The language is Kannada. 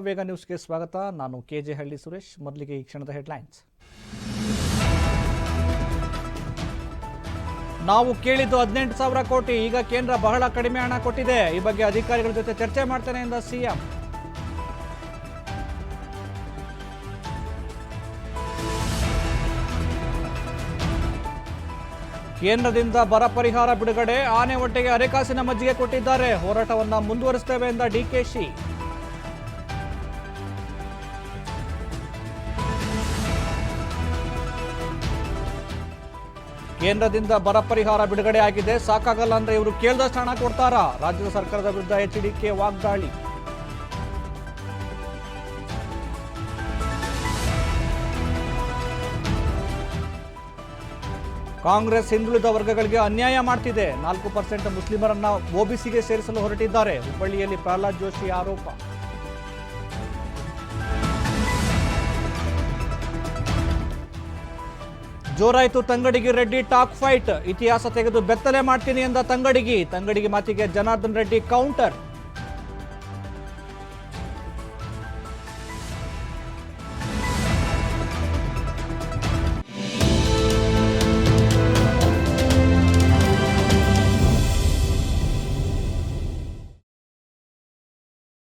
ವೇಗ ನ್ಯೂಸ್ಗೆ ಸ್ವಾಗತ. ನಾನು ಕೆಜೆ ಹಳ್ಳಿ ಸುರೇಶ್. ಮೊದಲಿಗೆ ಈ ಕ್ಷಣದ ಹೆಡ್ಲೈನ್ಸ್. ನಾವು ಕೇಳಿದ್ದು 18,000 ಕೋಟಿ, ಈಗ ಕೇಂದ್ರ ಬಹಳ ಕಡಿಮೆ ಹಣ ಕೊಟ್ಟಿದೆ. ಈ ಬಗ್ಗೆ ಅಧಿಕಾರಿಗಳ ಜೊತೆ ಚರ್ಚೆ ಮಾಡ್ತೇನೆ ಎಂದ ಸಿಎಂ. ಕೇಂದ್ರದಿಂದ ಬರ ಪರಿಹಾರ ಬಿಡುಗಡೆ, ಆನೆ ಹೊಟ್ಟೆಗೆ ಅರೆಕಾಸಿನ ಮಜ್ಜಿಗೆ ಕೊಟ್ಟಿದ್ದಾರೆ. ಹೋರಾಟವನ್ನ ಮುಂದುವರಿಸುತ್ತೇವೆ ಎಂದ ಡಿಕೆಶಿ. ಕೇಂದ್ರದಿಂದ ಬರ ಪರಿಹಾರ ಬಿಡುಗಡೆ ಆಗಿದೆ, ಸಾಕಾಗಲ್ಲ ಅಂದ್ರೆ ಇವರು ಕೇಳಿದಷ್ಟು ಹಣ ಕೊಡ್ತಾರಾ? ರಾಜ್ಯ ಸರ್ಕಾರದ ವಿರುದ್ಧ ಎಚ್ಡಿಕೆ ವಾಗ್ದಾಳಿ. ಕಾಂಗ್ರೆಸ್ ಹಿಂದುಳಿದ ವರ್ಗಗಳಿಗೆ ಅನ್ಯಾಯ ಮಾಡ್ತಿದೆ, 4% ಮುಸ್ಲಿಮರನ್ನ ಒಬಿಸಿಗೆ ಸೇರಿಸಲು ಹೊರಟಿದ್ದಾರೆ. ಹುಬ್ಬಳ್ಳಿಯಲ್ಲಿ ಪ್ರಹ್ಲಾದ್ ಜೋಶಿ ಆರೋಪ. ಜೋರಾಯಿತು ತಂಗಡಿಗಿ ರೆಡ್ಡಿ ಟಾಕ್ ಫೈಟ್, ಇತಿಹಾಸ ತೆಗೆದು ಬೆತ್ತಲೆ ಮಾಡ್ತೀನಿ ಎಂದ ತಂಗಡಿಗಿ ಮಾತಿಗೆ ಜನಾರ್ದನ್ ರೆಡ್ಡಿ ಕೌಂಟರ್.